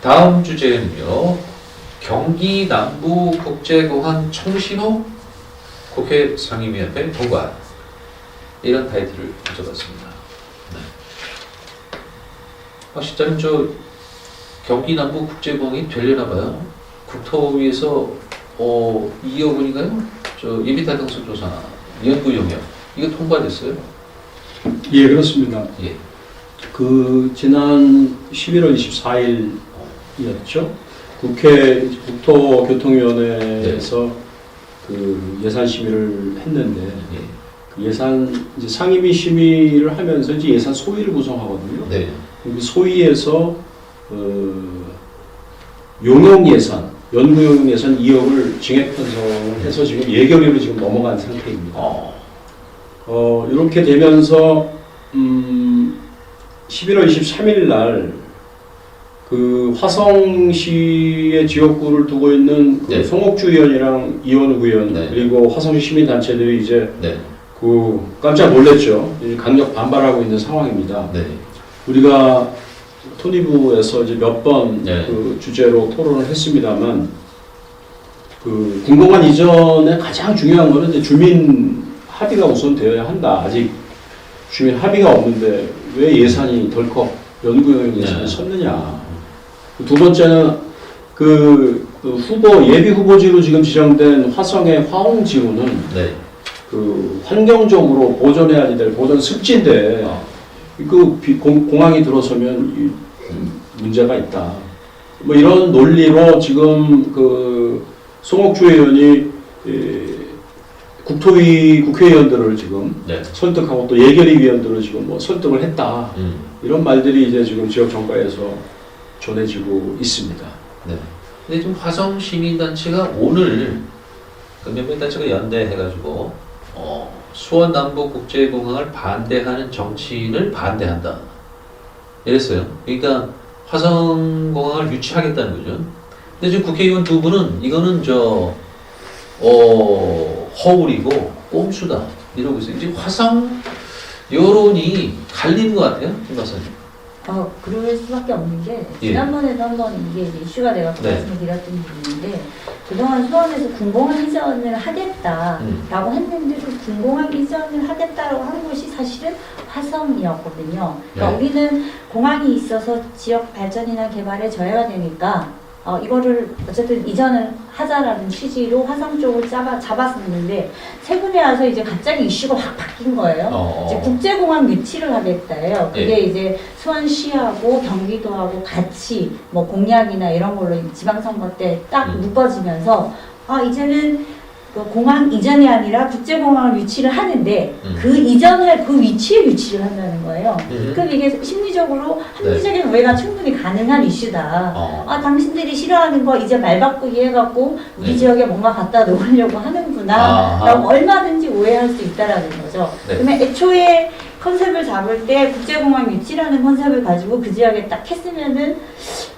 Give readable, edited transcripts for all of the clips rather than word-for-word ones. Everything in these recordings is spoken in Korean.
다음 주제는요. 경기 남부국제공항 청신호 국회 상임위원회 통과. 이런 타이틀을 가져봤습니다. 네. 실제는 저 경기 남부국제공항이 되려나 봐요. 국토위에서 2억 원인가요? 저 예비타당성 조사 연구 용역 이거 통과됐어요? 예, 그렇습니다. 예. 그 지난 11월 24일이었죠. 국회 국토교통위원회에서 그 예산 심의를 했는데 예. 그 예산 이제 상임위 심의를 하면서 이제 예산 소위를 구성하거든요. 네. 그 소위에서 용역 예산, 연구 용역 예산 2억을 증액 편성을 해서 지금 예결위로 지금 넘어간 상태입니다. 이렇게 되면서 11월 23일 날 그 화성시의 지역구를 두고 있는 그 네. 송옥주 의원이랑 이원우 의원 네. 그리고 화성시 시민단체들이 이제 네. 그 깜짝 놀랐죠. 이제 강력 반발하고 있는 상황입니다. 네. 우리가 토니부에서 이제 몇 번 네. 그 주제로 토론을 했습니다만 그 군공항 이전에 가장 중요한 거는 이제 주민 합의가 우선 되어야 한다. 아직 주민 합의가 없는데 왜 예산이 덜컥 연구용 예산이 네. 섰느냐. 두 번째는 그 후보 예비 후보지로 지금 지정된 화성의 화홍지구는 네. 그 환경적으로 보존해야 될 보존 습지인데 그 공항이 들어서면 문제가 있다. 뭐 이런 논리로 지금 그 송옥주 의원이 국토위 국회의원들을 지금 네. 설득하고 또 예결위 위원들을 지금 뭐 설득을 했다. 이런 말들이 이제 지금 지역 정가에서 전해지고 있습니다. 네. 근데 지금 화성 시민단체가 오늘 그 몇몇 단체가 연대해가지고 수원 남부국제공항을 반대하는 정치인을 반대한다. 이랬어요. 그러니까 화성공항을 유치하겠다는 거죠. 근데 지금 국회의원 두 분은 이거는 허울이고 꼼수다 이러고 있어요. 지금 화성 여론이 갈리는 것 같아요, 김 박사님. 그럴 수밖에 없는 게 예. 지난번에도 한번 이게 이슈가 돼서 네. 말씀을 드렸던 부분인데 그동안 수원에서 군공항 이전을 하겠다라고 했는데 그 군공항 이전을 하겠다라고 한 곳이 사실은 화성이었거든요. 그러니까 네. 우리는 공항이 있어서 지역 발전이나 개발에 저해가 되니까 이거를 어쨌든 이전을 하자라는 취지로 화성 쪽을 잡았었는데 최근에 와서 이제 갑자기 이슈가 확 바뀐 거예요. 이제 국제공항 유치를 하겠다예요. 그게 예. 이제 수원시하고 경기도하고 같이 뭐 공약이나 이런 걸로 지방선거 때 딱 묶어지면서 이제는 그 공항 이전이 아니라 국제공항을 유치를 하는데 그 이전을 그 위치에 유치를 한다는 거예요. 그럼 이게 심리적으로 합리적인 오해가 충분히 가능한 이슈다. 당신들이 싫어하는 거 이제 말 바꾸기 해갖고 우리 네. 지역에 뭔가 갖다 놓으려고 하는구나 라고 얼마든지 오해할 수 있다라는 거죠. 네. 그러면 애초에 컨셉을 잡을 때 국제공항 유치라는 컨셉을 가지고 그 지역에 딱 했으면은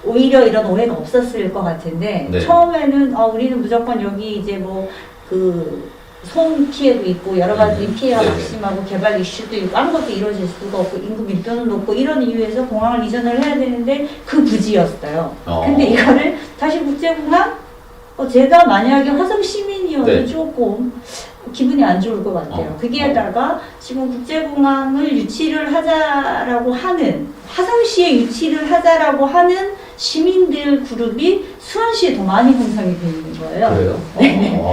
오히려 이런 오해가 없었을 것 같은데 네. 처음에는 우리는 무조건 여기 이제 뭐 그 소음 피해도 있고 여러 가지 피해가 네. 막심하고 개발 이슈도 있고 아무것도 이루어질 수가 없고 인구 밀도는 높고 이런 이유에서 공항을 이전을 해야 되는데 그 부지였어요. 근데 이거를 다시 국제공항 제가 만약에 화성 시민이어도 네. 조금 기분이 안 좋을 것 같아요. 거기에다가 지금 국제공항을 유치를 하자라고 하는 화성시에 유치를 하자라고 하는 시민들 그룹이 수원시에 더 많이 형성이 되어 있는 거예요. 그래요? 네. 네.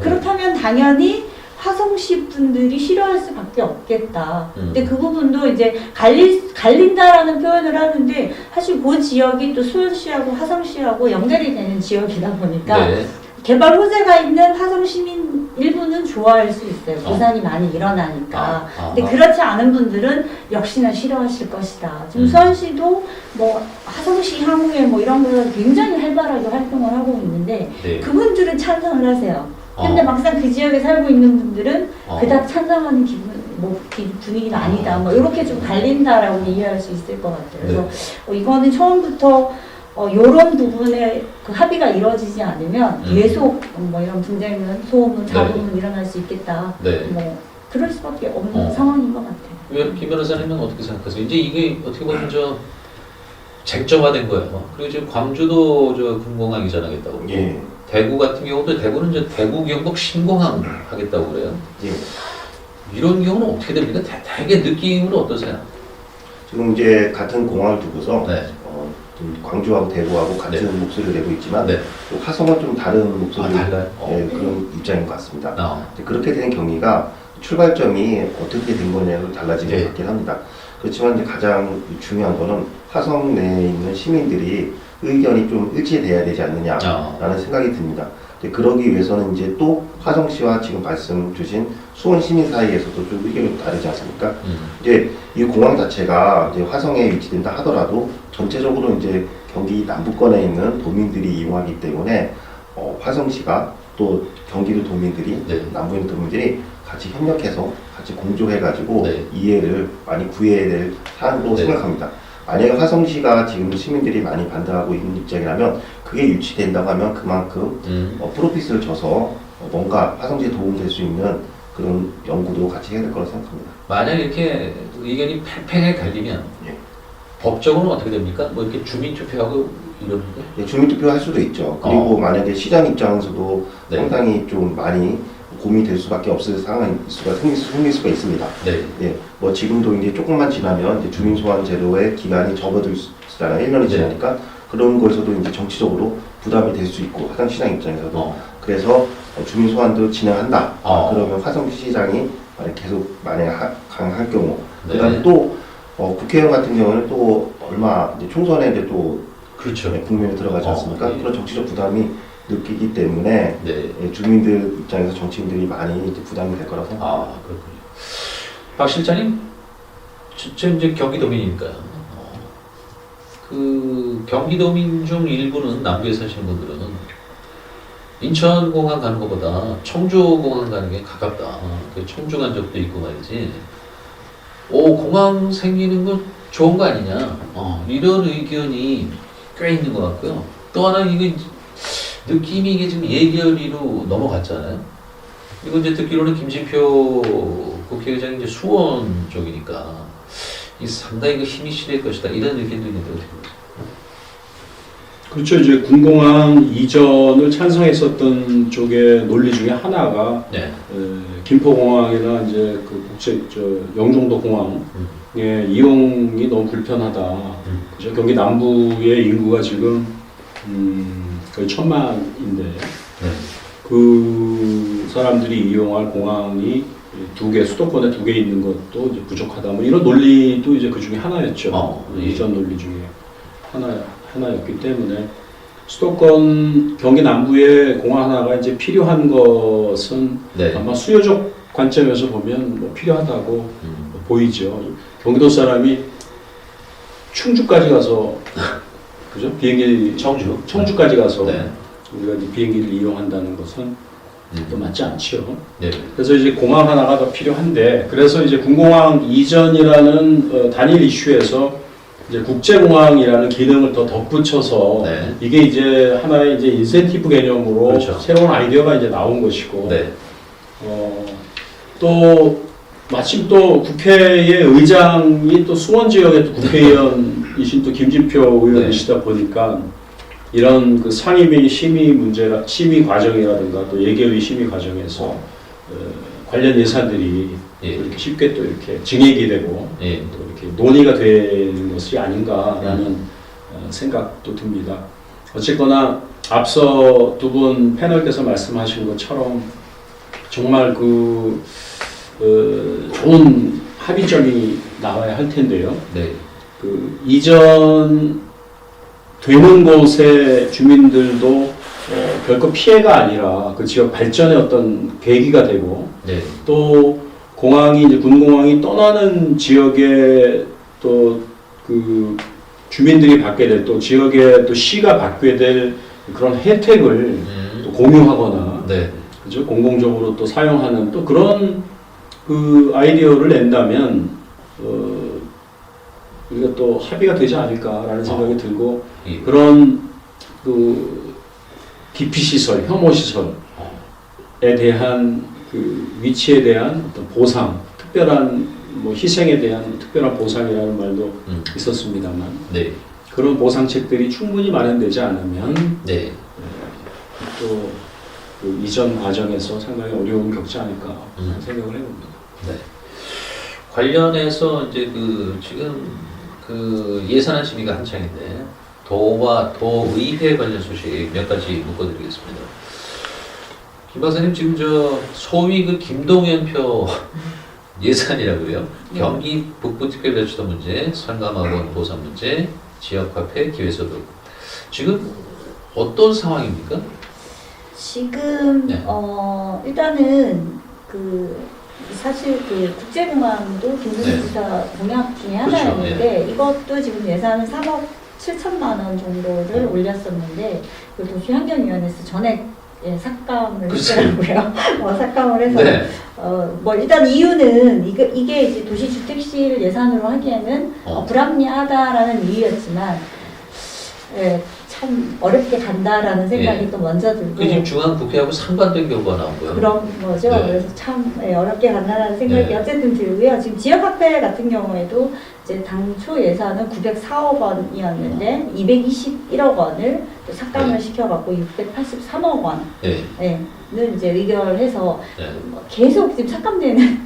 그렇다면 당연히 화성시 분들이 싫어할 수밖에 없겠다. 근데 그 부분도 이제 갈린다라는 표현을 하는데 사실 그 지역이 또 수원시하고 화성시하고 연결이 되는 지역이다 보니까 네. 개발 호재가 있는 화성 시민 일부는 좋아할 수 있어요. 부산이 많이 일어나니까. 근데 그렇지 않은 분들은 역시나 싫어하실 것이다. 지금 수원시도 뭐 화성시 향후에 뭐 이런 거를 굉장히 활발하게 활동을 하고 있는데 네. 그분들은 찬성을 하세요. 근데 막상 그 지역에 살고 있는 분들은 그닥 찬성하는 분위기가 아니다. 뭐 이렇게 좀 갈린다라고 이해할 수 있을 것 같아요. 그래서 이거는 처음부터 이런 부분에 그 합의가 이루어지지 않으면 계속 뭐 이런 분쟁은 소음은 잡음은 일어날 수 있겠다. 네. 뭐 그럴 수밖에 없는 상황인 것 같아요. 김 변호사님은 어떻게 생각하세요? 이제 이게 어떻게 보면 쟁점화된 거예요. 그리고 지금 광주도 저 군공항 이전하겠다고. 예. 대구 같은 경우도 대구는 이제 대구 경북 신공항 하겠다고 그래요. 예. 이런 경우는 어떻게 됩니까? 되게 느낌으로 어떠세요? 지금 이제 같은 공항을 두고서 네. 좀 광주하고 대구하고 같은 네. 목소리를 내고 있지만 네. 또 화성은 좀 다른 목소리를 달라요? 예, 그런 입장인 것 같습니다. 아, 이제 그렇게 된 경위가 출발점이 어떻게 된 거냐로 달라진 네. 것 같긴 합니다. 그렇지만 이제 가장 중요한 거는 화성 내에 있는 시민들이 의견이 좀 일치돼야 되지 않느냐라는 생각이 듭니다. 이제 그러기 위해서는 이제 또 화성시와 지금 말씀 주신 수원 시민 사이에서도 좀 의견이 다르지 않습니까? 이제 이 공항 자체가 이제 화성에 위치된다 하더라도 전체적으로 이제 경기 남부권에 있는 도민들이 이용하기 때문에 화성시가 또 경기도 도민들이 네. 남부에 있는 도민들이 같이 협력해서 같이 공조해가지고 네. 이해를 많이 구해야 될 사안으로 네. 생각합니다. 만약에 화성시가 지금 시민들이 많이 반대하고 있는 입장이라면 그게 유치된다고 하면 그만큼 프로핏을 줘서 뭔가 화성시에 도움될 수 있는 그런 연구도 같이 해야 될 거라고 생각합니다. 만약 이렇게 의견이 팽팽하게 갈리면 예. 법적으로는 어떻게 됩니까? 뭐 이렇게 주민투표하고 이런 거? 예, 주민투표 할 수도 있죠. 그리고 만약에 시장 입장에서도 네. 상당히 좀 많이 고민이 될 수밖에 없을 상황이 생길 수가 있습니다. 네. 예, 뭐 지금도 이제 조금만 지나면 이제 주민 소환 제도의 기간이 접어들잖아요. 1년이 네. 지나니까 그런 거에서도 이제 정치적으로 부담이 될 수 있고 화성시장 입장에서도 그래서 주민 소환도 진행한다. 그러면 화성시장이 만약에 강할 경우 네. 그다음에 또 국회의원 같은 경우는 또 얼마 이제 총선에 이제 또 그렇죠. 국면에 들어가지 않습니까? 예. 그런 정치적 부담이 느끼기 때문에 네. 예, 주민들 입장에서 정치인들이 많이 이제 부담이 될 거라고 생각합니다. 아, 그렇군요. 박 실장님, 저 이제 경기도민이니까요. 그 경기도민 중 일부는 남부에 사시는 분들은 인천공항 가는 것보다 청주공항 가는 게 가깝다. 그 청주 간 적도 있고 말이지. 공항 생기는 건 좋은 거 아니냐. 이런 의견이 꽤 있는 것 같고요. 또 하나 이게 느낌이 이게 지금 예결위로 넘어갔잖아요. 이거 이제 듣기로는 김진표 국회의장이 이제 수원 쪽이니까 이 상당히 그 힘이 실릴 것이다. 이런 의견도 있는데 어떻게 보세요? 그렇죠. 이제 군공항 이전을 찬성했었던 쪽의 논리 중에 하나가 네. 김포공항이나 이제 그 영종도 공항의 이용이 너무 불편하다. 그죠? 경기 남부의 인구가 지금 거의 1,000만인데 네. 그 사람들이 이용할 공항이 수도권에 2개 있는 것도 이제 부족하다. 뭐 이런 논리도 이제 그 중에 하나였죠. 예. 이전 논리 중에 하나였기 때문에 수도권 경기 남부에 공항 하나가 이제 필요한 것은 네. 아마 수요적 관점에서 보면 뭐 필요하다고 보이죠. 경기도 사람이 충주까지 가서 그죠? 비행기 청주까지 가서 네. 우리가 이제 비행기를 이용한다는 것은 또 맞지 않죠. 네. 그래서 이제 공항 하나가 더 필요한데, 그래서 이제 군공항 이전이라는 단일 이슈에서 이제 국제공항이라는 기능을 더 덧붙여서 네. 이게 이제 하나의 이제 인센티브 개념으로 그렇죠. 새로운 아이디어가 이제 나온 것이고, 네. 또 마침 또 국회의 의장이 또 수원 지역의 또 국회의원이신 또 김진표 의원이시다 보니까 이런 그 상임위 심의 과정이라든가 또 예결위 심의 과정에서 관련 예산들이 예. 이렇게 쉽게 또 이렇게 증액이 되고 예. 또 이렇게 논의가 되는 것이 아닌가라는 생각도 듭니다. 어쨌거나 앞서 두 분 패널께서 말씀하신 것처럼 정말 좋은 합의점이 나와야 할 텐데요. 네. 그 이전 되는 곳의 주민들도 결코 피해가 아니라 그 지역 발전의 어떤 계기가 되고 네. 또 공항이 이제 군공항이 떠나는 지역에 또 그 주민들이 받게 될 또 지역의 또 시가 받게 될 그런 혜택을 또 공유하거나 네. 그죠? 공공적으로 또 사용하는 또 그런 그 아이디어를 낸다면 우리가 또 합의가 되지 않을까라는 생각이 들고 예. 그런 그 기피 시설, 혐오 시설에 대한 그 위치에 대한 어떤 보상, 특별한 뭐 희생에 대한 특별한 보상이라는 말도 있었습니다만 네. 그런 보상책들이 충분히 마련되지 않으면 네. 또 그 이전 과정에서 상당히 어려움을 겪지 않을까 하는 생각을 해봅니다. 네. 관련해서 이제 그 지금 그 예산안 심의가 한창인데 도와 도의회 관련 소식 몇 가지 묶어드리겠습니다. 김 박사님 지금 저 소위 그 김동연표 예산이라고요. 경기 북부특별자치도 문제, 상감학원 보상 문제, 지역화폐, 기회소득. 지금 어떤 상황입니까? 지금 네. 일단은 그 사실 그 국제공항도 김문수 지사 공약 중에 그렇죠. 하나였는데 이것도 지금 예산은 3억 7천만 원 정도를 올렸었는데 그 도시환경위원회에서 전액 삭감을 했더라고요. 삭감을 해서 네. 뭐 일단 이유는 이게 이제 도시주택실 예산으로 하기에는 불합리하다라는 이유였지만 참 어렵게 간다라는 생각이 또 먼저 들고 지금 중앙국회하고 상반된 결과가 나온 거예요. 그런 거죠. 네. 그래서 참 어렵게 간다라는 생각이 네. 어쨌든 들고요. 지금 지역화폐 같은 경우에도 이제 당초 예산은 904억 원이었는데 221억 원을 또 삭감을 네. 시켜갖고 683억 원을 네. 이제 의결해서 네. 계속 지금 삭감되는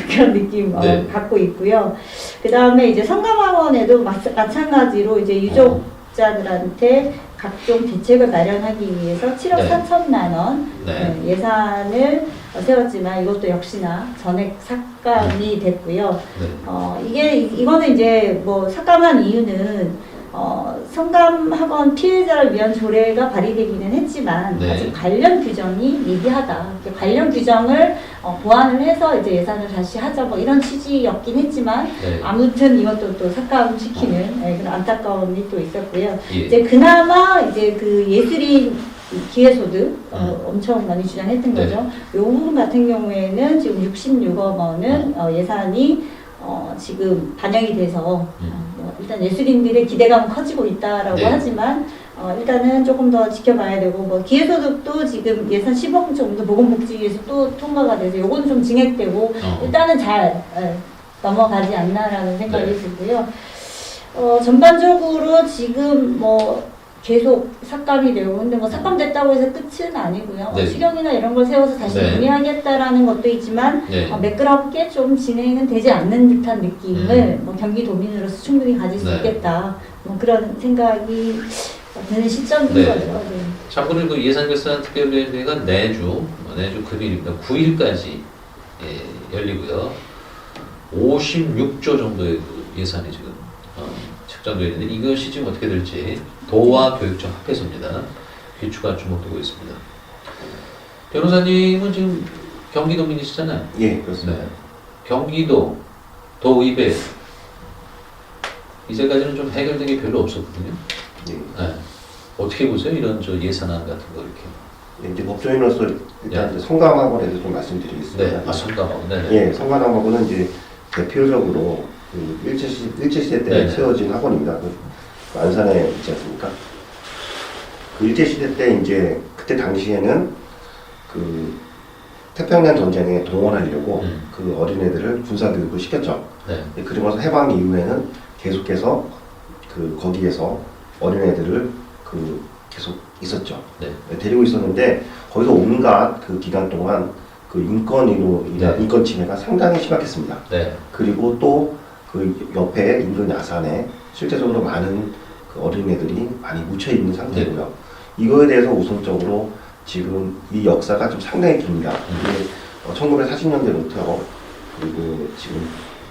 그런 느낌 네. 갖고 있고요. 그 다음에 이제 성감학원에도 마찬가지로 이제 유족자들한테 각종 대책을 마련하기 위해서 7억 네. 4천만 원 네. 예산을 세웠지만 이것도 역시나 전액 삭감이 됐고요. 네. 이거는 이제 뭐 삭감한 이유는 성감학원 피해자를 위한 조례가 발의되기는 했지만 네. 아직 관련 규정이 미비하다. 관련 규정을 보완을 해서 이제 예산을 다시 하자 뭐 이런 취지였긴 했지만 네. 아무튼 이것도 또 삭감시키는 그런 안타까움이 또 있었고요. 예. 이제 그나마 이제 그 예술인 기회소득 엄청 많이 주장했던 네. 거죠. 이 부분 같은 경우에는 지금 66억 원은 예산이 지금 반영이 돼서 뭐 일단 예술인들의 기대감은 커지고 있다라고 네. 하지만 일단은 조금 더 지켜봐야 되고 뭐 기회소득도 지금 예산 10억 정도 보건복지위에서 또 통과가 돼서 요거는 좀 증액되고 일단은 잘 넘어가지 않나라는 생각이 네. 들고요. 전반적으로 지금 뭐 계속 삭감이 되고 근데 뭐 삭감됐다고 해서 끝은 아니고요. 네. 수령이나 이런 걸 세워서 다시 네. 논의하겠다라는 것도 있지만 네. 매끄럽게 좀 진행은 되지 않는 듯한 느낌을 뭐 경기도민으로서 충분히 가질 수 네. 있겠다. 뭐 그런 생각이 드는 시점인 네. 거죠. 네. 참고로 그 예산결산특별위원회가 내주 금일입니다. 9일까지 열리고요. 56조 정도의 그 예산이 지금 책정되어 있는데 이것이 지금 어떻게 될지 도와 교육청 합해서입니다. 귀추가 주목되고 있습니다. 변호사님은 지금 경기도민이시잖아요. 예, 그렇습니다. 네. 경기도 도의회 이제까지는 좀 해결된 게 별로 없었거든요. 예. 네. 어떻게 보세요? 이런 저 예산안 같은 거 이렇게. 예, 이제 법조인으로서 일단 이제 성감학원에 대해서 좀 말씀드리겠습니다. 네. 성감하고. 네. 예, 성감학원은 이제 대표적으로 그 일제시대 때 네. 세워진 학원입니다. 그 안산에 있지 않습니까? 그 일제시대 때 이제 그때 당시에는 그 태평양 전쟁에 동원하려고 그 어린애들을 군사교육을 시켰죠. 네. 그러고 나서 해방 이후에는 계속해서 그 거기에서 어린애들을 그 계속 있었죠. 네. 데리고 있었는데 거기서 온갖 그 기간 동안 그 인권으로 인한 네. 인권 침해가 상당히 심각했습니다. 네. 그리고 또 그 옆에 인근 야산에 실제적으로 많은 그 어린애들이 많이 묻혀 있는 상태고요. 이거에 대해서 우선적으로 지금 이 역사가 좀 상당히 깁니다. 이게 1940년대부터 그리고 지금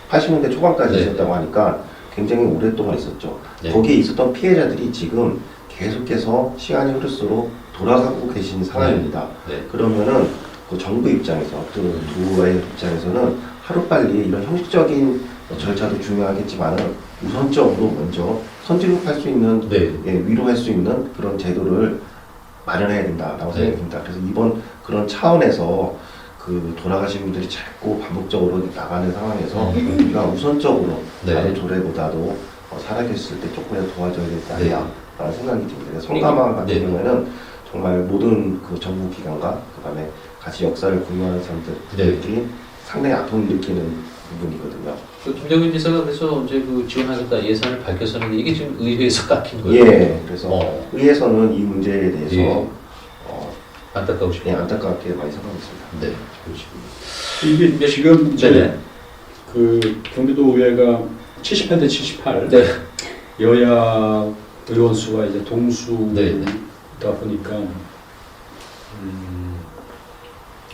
80년대 초반까지 네. 있었다고 하니까 굉장히 오랫동안 있었죠. 네. 거기에 있었던 피해자들이 지금 계속해서 시간이 흐를수록 돌아가고 계신 상황입니다. 네. 그러면은 그 정부 입장에서 또 도의 입장에서는 하루빨리 이런 형식적인 절차도 중요하겠지만은 우선적으로 먼저 선진국할 수 있는 네. 위로할 수 있는 그런 제도를 마련해야 된다라고 네. 생각합니다. 그래서 이번 그런 차원에서 그 돌아가신 분들이 자꾸 반복적으로 나가는 상황에서 우리가 우선적으로 네. 다른 조례보다도 살아계실 때 조금이라도 도와줘야 되지 않나라는 생각이 듭니다. 그래서 성감학 같은 네. 경우에는 정말 모든 그 정부 기관과 그다음에 같이 역사를 공유하는 사람들이 상당히 아픔을 느끼는 부분이거든요. 그 김정인 지사가 그래서 이제 그 지원하겠다 예산을 밝혔었는데 이게 지금 의회에서 깎인 거예요. 예, 그래서 의회에서는 이 문제에 대해서 예. 안타까우시군요. 예, 안타깝게 많이 생각하고 있습니다. 네, 그러시군요. 이게 지금 이제 네네. 그 경기도 의회가 78대 78 네. 여야 의원 수가 이제 동수다 네. 보니까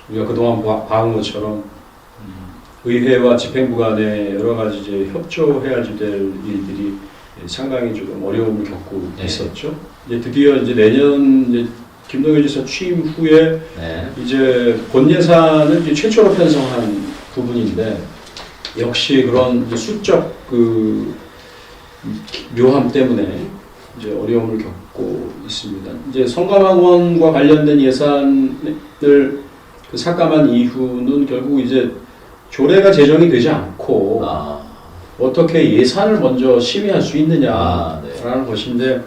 우리가 그동안 봐온 것처럼 의회와 집행부 간에 여러 가지 이제 협조해야지 될 일들이 상당히 조금 어려움을 겪고 네. 있었죠. 이제 드디어 이제 내년 이제 김동연 지사 취임 후에 네. 이제 본 예산을 이제 최초로 편성한 부분인데 역시 그런 이제 수적 그 묘함 때문에 이제 어려움을 겪고 있습니다. 이제 성감학원과 관련된 예산을 그 삭감한 이후는 결국 이제 조례가 제정이 되지 않고 어떻게 예산을 먼저 심의할 수 있느냐라는 것인데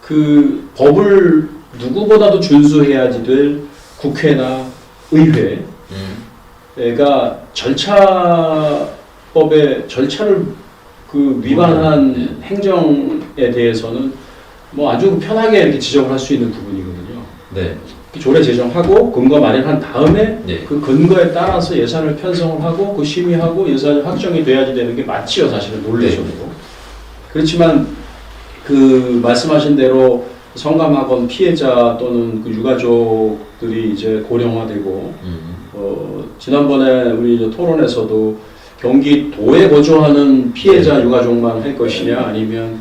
그 법을 누구보다도 준수해야지 될 국회나 의회가 절차법의 절차를 그 위반한 행정에 대해서는 뭐 아주 편하게 이렇게 지적을 할 수 있는 부분이거든요. 네. 조례 제정하고 근거 마련한 다음에 네. 그 근거에 따라서 예산을 편성을 하고 그 심의하고 예산이 확정이 돼야지 되는 게 맞지요, 사실은 논리적으로. 그렇지만 그 말씀하신 대로 성감학원 피해자 또는 그 유가족들이 이제 고령화되고 지난번에 우리 이제 토론에서도 경기도에 거주하는 피해자 유가족만 할 것이냐 아니면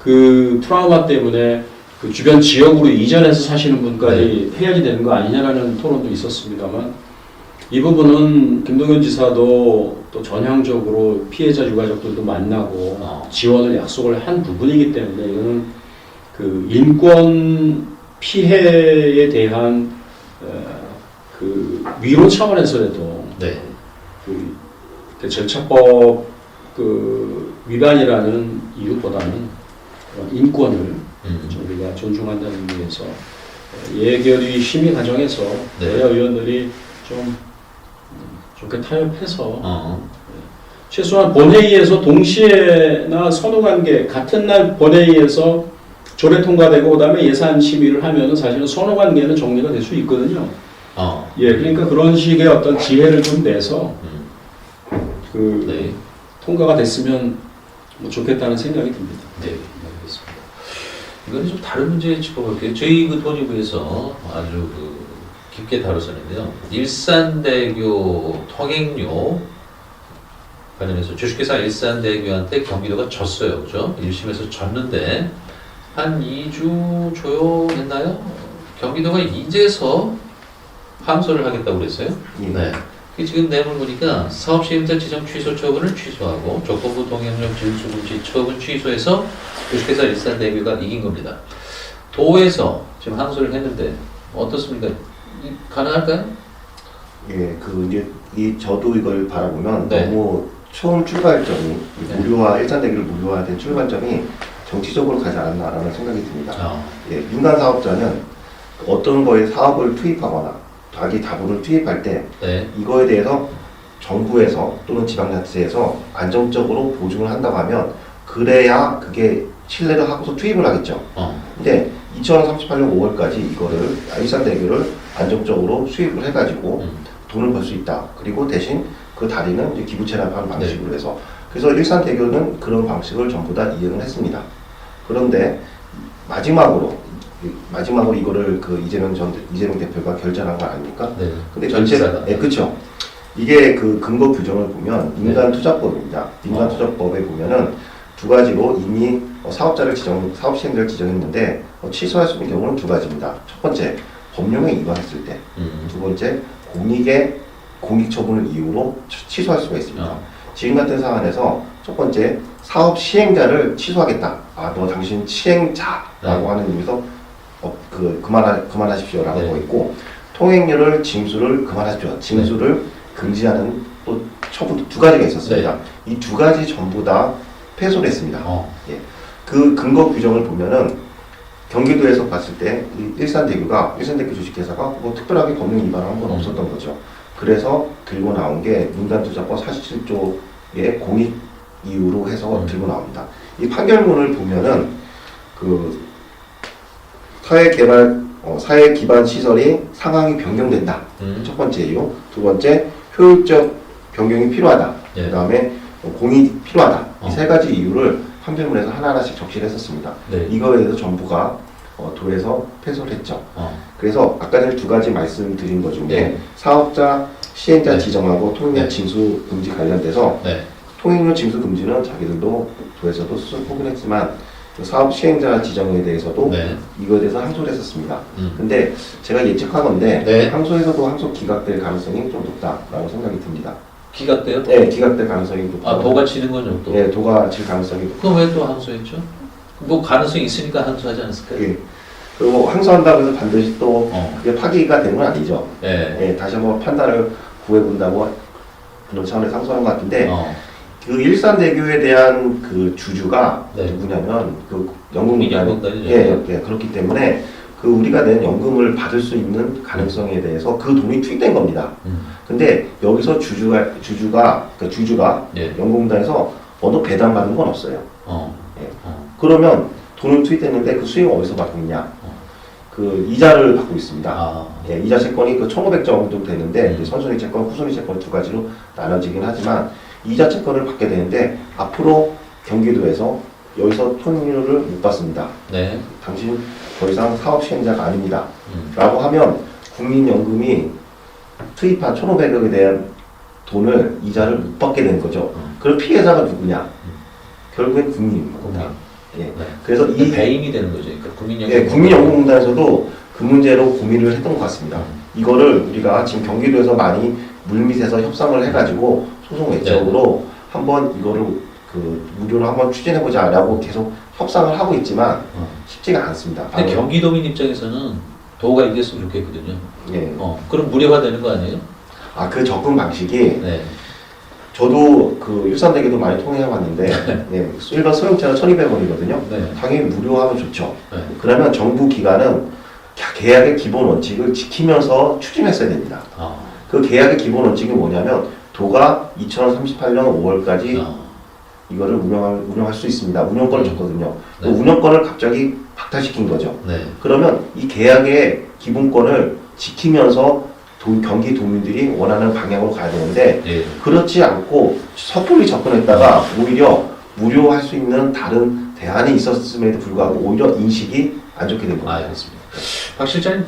그 트라우마 때문에 그 주변 지역으로 이전해서 사시는 분까지 해야지 되는 거 아니냐라는 토론도 있었습니다만 이 부분은 김동연 지사도 또 전향적으로 피해자 유가족들도 만나고 지원을 약속을 한 부분이기 때문에 이거는 그 인권 피해에 대한 그 위로 차원에서라도 그 절차법 그 위반이라는 이유보다는 인권을 우리가 존중한다는 의미에서 예결위 심의 과정에서 여야 의원들이 좀 좋게 타협해서 최소한 본회의에서 동시에나 선후관계 같은 날 본회의에서 조례 통과되고 그다음에 예산 심의를 하면은 사실은 선후관계는 정리가 될 수 있거든요. 예, 그러니까 그런 식의 어떤 지혜를 좀 내서 그 통과가 됐으면 뭐 좋겠다는 생각이 듭니다. 네, 알겠습니다. 이거는 좀 다른 문제 짚어볼게요. 저희 그 토지부에서 아주 그 깊게 다뤘었는데요. 일산대교 통행료 관련해서 주식회사 일산대교한테 경기도가 졌어요. 그죠? 1심에서 졌는데 한 2주 조용했나요? 경기도가 이제서 항소를 하겠다고 그랬어요. 네. 지금 내용을 보니까 사업시행자 지정 취소 처분을 취소하고 조건부 동행령 질수금지 처분 취소해서 주식회사 일산대교가 이긴 겁니다. 도에서 지금 항소를 했는데 어떻습니까? 가능할까요? 예, 그 이제 저도 이걸 바라보면 너무 처음 출발점이 무료화 일산대교를 무료화된 출발점이 정치적으로 가지 않았나라는 생각이 듭니다. 예, 민간 사업자는 어떤 거에 사업을 투입하거나 자기 자본을 투입할 때 이거에 대해서 정부에서 또는 지방자치에서 안정적으로 보증을 한다고 하면 그래야 그게 신뢰를 하고서 투입을 하겠죠. 근데 2038년 5월까지 이거를 일산대교를 안정적으로 수입을 해가지고 돈을 벌 수 있다. 그리고 대신 그 다리는 이제 기부채납하는 방식으로 해서 그래서 일산대교는 그런 방식을 전부 다 이행을 했습니다. 그런데 마지막으로 이거를 그 이재명 대표가 결정한 거 아닙니까? 네. 근데 그렇죠. 이게 그 근거 규정을 보면 민간투자법입니다. 민간투자법에 보면은 두 가지로 이미 사업 시행자를 지정했는데 취소할 수 있는 경우는 두 가지입니다. 첫 번째, 법령에 위반했을 때. 두 번째, 공익 처분을 이유로 취소할 수가 있습니다. 지금 같은 사안에서 첫 번째, 사업 시행자를 취소하겠다. 너 당신 시행자라고 하는 의미에서 그만하십시오라고 하고 있고, 통행료를 징수를 그만하십시오. 징수를 금지하는 또 처분 두 가지가 있었습니다. 이 두 가지 전부 다 패소를 했습니다. 예. 그 근거 규정을 보면은 경기도에서 봤을 때 이 일산대교 주식회사가 뭐 특별하게 법령 위반을 한 건 없었던 거죠. 그래서 들고 나온 게 민간투자법 47조의 공익 이유로 해서 들고 나옵니다. 이 판결문을 보면은 그 사회 기반 시설이 상황이 변경된다. 첫 번째 이유. 두 번째, 효율적 변경이 필요하다. 예. 그 다음에 공익이 필요하다. 이 세 가지 이유를 판결문에서 하나하나씩 적시를 했었습니다. 네. 이거에 대해서 정부가 도에서 패소를 했죠. 어. 그래서 아까 전에 두 가지 말씀드린 것 중에 네. 사업자 시행자 네. 지정하고 통행료 네. 징수 금지 관련돼서 네. 통행료 징수 금지는 자기들도 도에서도 스스로 포기를 했지만 그 사업 시행자 지정에 대해서도 네. 이거에 대해서 항소를 했었습니다. 근데 제가 예측하건대 네. 항소에서도 항소 기각될 가능성이 좀 높다라고 생각이 듭니다. 기각돼요? 네, 기각될 가능성이 높다. 도가 치는 건 정도. 네, 도가 질 가능성이 높다. 그럼 왜 또 항소했죠? 뭐 가능성이 있으니까 항소하지 않았을까요? 예. 그리고 항소한다고 해서 반드시 또 어. 그게 파기가 되는 건 아니죠. 예. 예, 다시 한번 판단을 구해본다고 그런 차원에서 항소한 것 같은데 그 일산대교에 대한 그 주주가 네. 누구냐면 그 연금공단 연금공단이죠. 예, 그렇기 때문에 그 우리가 낸 연금을 받을 수 있는 가능성에 대해서 그 돈이 투입된 겁니다. 근데 여기서 주주가 예. 연금공단에서 어느 배당받은 건 없어요. 예. 어. 그러면 돈을 투입됐는데 그 수익을 어디서 받고 있냐? 그 이자를 받고 있습니다. 아. 예, 이자 채권이 그 1,500조 정도 되는데 이제 선순위 채권, 후순위 채권 두 가지로 나눠지긴 하지만 이자 채권을 받게 되는데 앞으로 경기도에서 여기서 통행료를 못 받습니다. 네. 당신 더 이상 사업 시행자가 아닙니다. 라고 하면 국민연금이 투입한 1,500억에 대한 돈을 이자를 못 받게 되는 거죠. 그럼 피해자가 누구냐? 결국엔 국민입니다. 국민. 예. 네. 그래서 이 배임이 되는 거죠. 그러니까 국민연금. 예, 국민연금공단에서도 그 문제로 고민을 했던 것 같습니다. 이거를 우리가 지금 경기도에서 많이 물밑에서 협상을 해가지고 소송 외적으로 한번 이거를 그 무료로 한번 추진해보자라고 계속 협상을 하고 있지만 쉽지가 않습니다. 근데 경기도민 입장에서는 도가 이겼으면 좋겠거든요. 예. 그럼 무료화되는 거 아니에요? 그 접근 방식이 네. 저도 그 일산대교도 많이 통행해봤는데 예, 일반 소형차는 1,200원이거든요. 네. 당연히 무료하면 좋죠. 네. 그러면 정부 기관은 계약의 기본 원칙을 지키면서 추진했어야 됩니다. 그 계약의 기본 원칙이 뭐냐면 도가 2038년 5월까지 이거를 운영할 수 있습니다. 운영권을 줬거든요. 그 네. 운영권을 갑자기 박탈시킨 거죠. 네. 그러면 이 계약의 기본권을 지키면서 경기 도민들이 원하는 방향으로 가야 되는데 예. 그렇지 않고 섣불리 접근했다가 오히려 무료할 수 있는 다른 대안이 있었음에도 불구하고 오히려 인식이 안 좋게 된 겁니다. 알겠습니다. 박 실장님,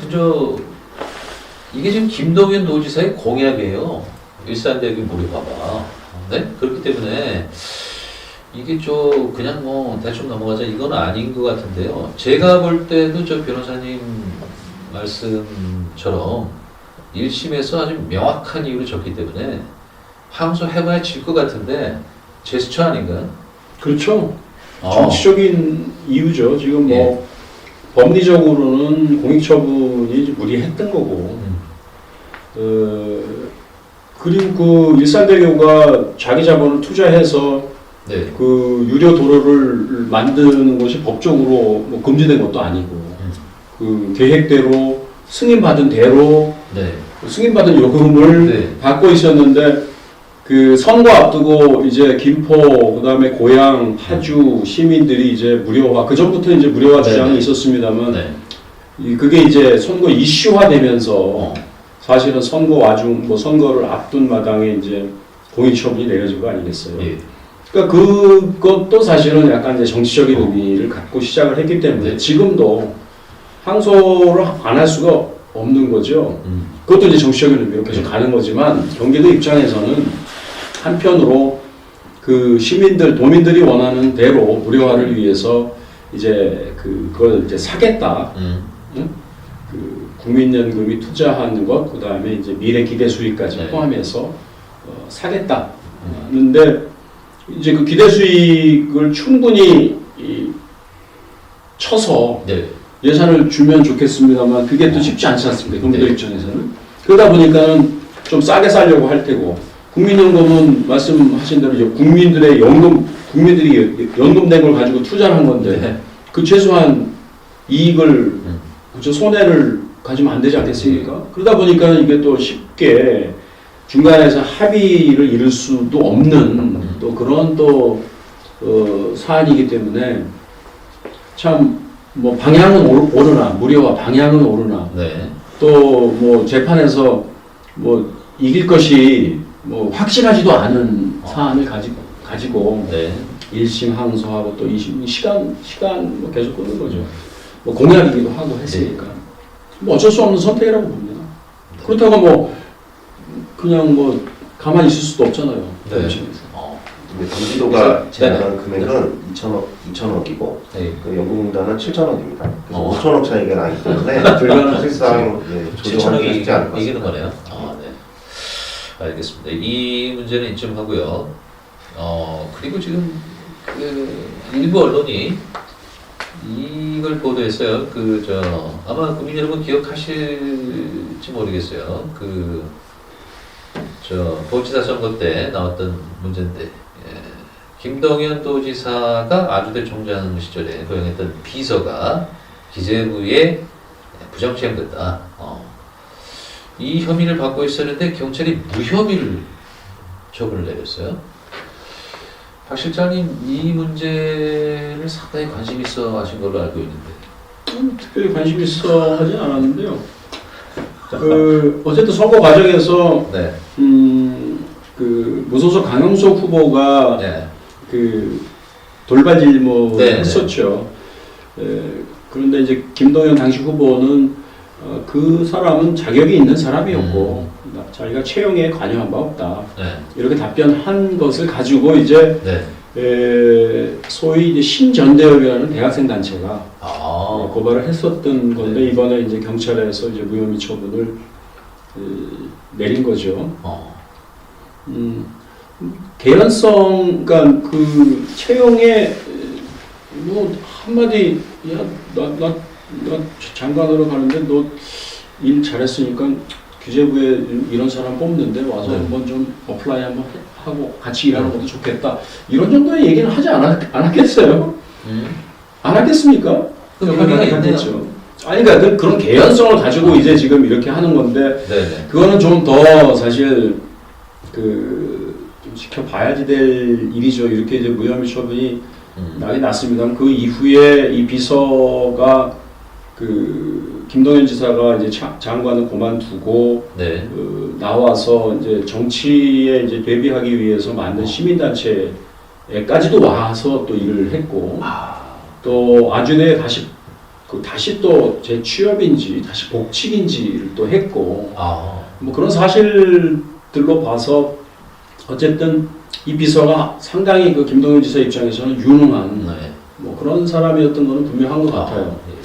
이게 지금 김동연 도지사의 공약이에요. 일산대교 무료화가. 네? 그렇기 때문에 이게 그냥 뭐 대충 넘어가자 이건 아닌 것 같은데요. 제가 볼 때도 저 변호사님 말씀처럼 1심에서 아주 명확한 이유를 줬기 때문에 항소해봐야 질 것 같은데 제스처 아닌가요? 그렇죠. 정치적인 이유죠. 지금 뭐 예. 법리적으로는 공익처분이 무리했던 거고 그리고 그 일산대교가 자기 자본을 투자해서 네. 그 유료 도로를 만드는 것이 법적으로 뭐 금지된 것도 아니고 그 계획대로 승인받은 대로 네. 승인받은 요금을 네. 받고 있었는데 그 선거 앞두고 이제 김포 그다음에 고양 파주 시민들이 이제 무료화 그 전부터 이제 무료화 주장이 네. 있었습니다만 네. 그게 이제 선거 이슈화되면서 사실은 선거 와중 뭐 선거를 앞둔 마당에 이제 공익처분이 내려진 거 아니겠어요? 예. 그러니까 그것도 사실은 약간 이제 정치적인 의미를 갖고 시작을 했기 때문에 지금도 항소를 안 할 수가 없는 거죠. 그것도 이제 정치적인 의미로 계속 가는 거지만 경기도 입장에서는 한편으로 그 시민들, 도민들이 원하는 대로 무료화를 위해서 이제 그걸 이제 사겠다. 응? 그 국민연금이 투자하는 것, 그 다음에 이제 미래 기대 수익까지 네. 포함해서 사겠다. 근데 이제 그 기대 수익을 충분히 쳐서 네. 예산을 주면 좋겠습니다만 그게 또 쉽지 않지 않습니까? 경기도 네. 입장에서는. 그러다 보니까는 좀 싸게 살려고 할 테고 국민연금은 말씀하신 대로 이제 국민들이 연금된 걸 가지고 투자를 한 건데 네. 그 최소한 이익을 그죠 손해를 가지면 안 되지 않겠습니까? 그러다 보니까 이게 또 쉽게 중간에서 합의를 이룰 수도 없는 또 그런 또 사안이기 때문에 참 뭐 방향은 오르나 무료와 방향은 오르나 네. 또 뭐 재판에서 뭐 이길 것이 뭐 확실하지도 않은 사안을 가지고 네. 1심 항소하고 또 2심 시간 뭐 계속 끄는 거죠. 뭐 공약이기도 하고 했으니까 뭐 어쩔 수 없는 선택이라고 봅니다. 그렇다고 뭐 그냥 뭐 가만히 있을 수도 없잖아요. 네. 근데 경기도가 네. 제안한 금액은 2천억이고 네. 그 연구공단은 7천억입니다. 그래서 어. 5천억 차이가 나기 때문에 사실상 조정하기 쉽지 않을 것 7천억이 이기는 같습니다. 거네요. 네. 알겠습니다. 이 문제는 이쯤 하고요. 그리고 지금 그 일부 언론이 이걸 보도했어요. 아마 국민 여러분 기억하실지 모르겠어요. 도지사 선거 때 나왔던 문제인데, 김동연 도지사가 아주대 총장 시절에 고용했던 비서가 기재부에 부정취행됐다. 이 혐의를 받고 있었는데 경찰이 무혐의를 처분을 내렸어요. 박 실장님 이 문제를 상당히 관심 있어 하신 걸로 알고 있는데. 특별히 관심 있어 하진 않았는데요. 어쨌든 선거 과정에서 네. 그 무소속 강용석 후보가 네. 그 돌발 질문을 네, 했었죠. 그런데 이제 김동연 당시 후보는 그 사람은 자격이 있는 사람이었고 자기가 채용에 관여한 바 없다. 네. 이렇게 답변한 것을 가지고 이제 네. 소위 이제 신전대협이라는 대학생 단체가 아. 고발을 했었던 건데 네. 이번에 이제 경찰에서 이제 무혐의 처분을 내린 거죠. 개연성, 그러니까 그 채용에 뭐 한마디 나 장관으로 가는데 너 일 잘했으니까 기재부에 이런 사람 뽑는데 와서 네. 한번 좀 어플라이 한번 하고 같이 일하는 것도 좋겠다. 이런 정도의 얘기는 하지 않았겠어요? 안 하겠습니까? 협의가 있겠죠. 아니 그러니까 그런 개연성을 가지고 이제 지금 이렇게 하는 건데 네. 그거는 좀 더 사실 좀 지켜봐야지 될 일이죠. 이렇게 이제 무혐의 처분이 나긴 났습니다. 그 이후에 이 비서가 김동연 지사가 이제 장관을 그만두고 네. 나와서 이제 정치에 이제 대비하기 위해서 만든 시민단체에까지도 와서 또 일을 했고 또 아주대에 다시 또 재취업인지 다시 복직인지를 또 했고 뭐 그런 사실들로 봐서 어쨌든 이 비서가 상당히 그 김동연 지사 입장에서는 유능한 네. 뭐 그런 사람이었던 거는 분명한 것 같아요. 예.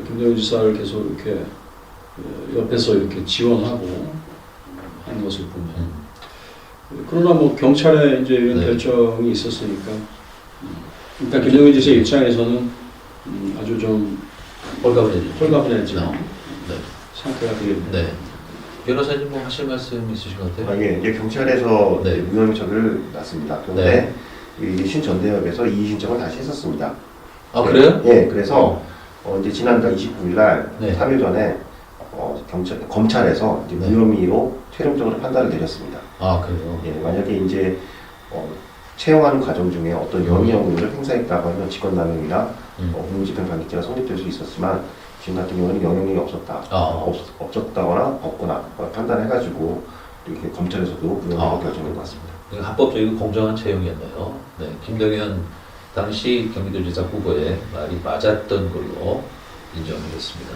김동연 지사를 계속 이렇게 옆에서 이렇게 지원하고 하는 것을 보면 그러나 뭐 경찰에 이제 이런 네. 결정이 있었으니까 일단 김동연 지사 입장에서는 아주 좀 홀가분해진 네. 상태가 되겠네요. 네. 변호사님 뭐 하실 말씀 있으신 것 같아요? 예, 이제 경찰에서 네. 무혐의 처분을 났습니다. 그런데 이 신전대협에서 이의 신청을 다시 했었습니다. 아 그래요? 예, 그래서 이제 지난달 29일 날 네. 3일 전에 검찰에서 이제 네. 무혐의로 최종적으로 판단을 내렸습니다. 아 그래요? 예, 만약에 이제 채용하는 과정 중에 어떤 영위형 의무를 행사했다고 하면 직권남용이나 공무집행방해죄가 성립될 수 있었지만 지금 같은 경우는 영향력이 없었다. 없었다거나 없거나 판단해가지고 이렇게 검찰에서도 무혐의로 결정한 것 같습니다. 합법적이고 공정한 채용이었네요. 네, 김동연 당시 경기도지사 후보의 말이 맞았던 걸로 인정을 했습니다.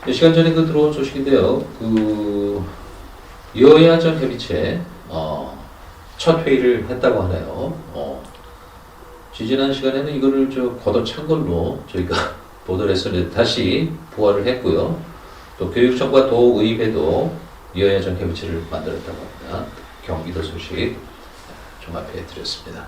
몇 시간 전에 들어온 소식인데요. 여야정 협의체 첫 회의를 했다고 하네요. 지지난 시간에는 이거를 걷어찬 걸로 저희가 보도를 했었는데 다시 부활을 했고요. 또 교육청과 도의회도 여야정 협의체를 만들었다고 합니다. 경기도 소식 종합해 드렸습니다.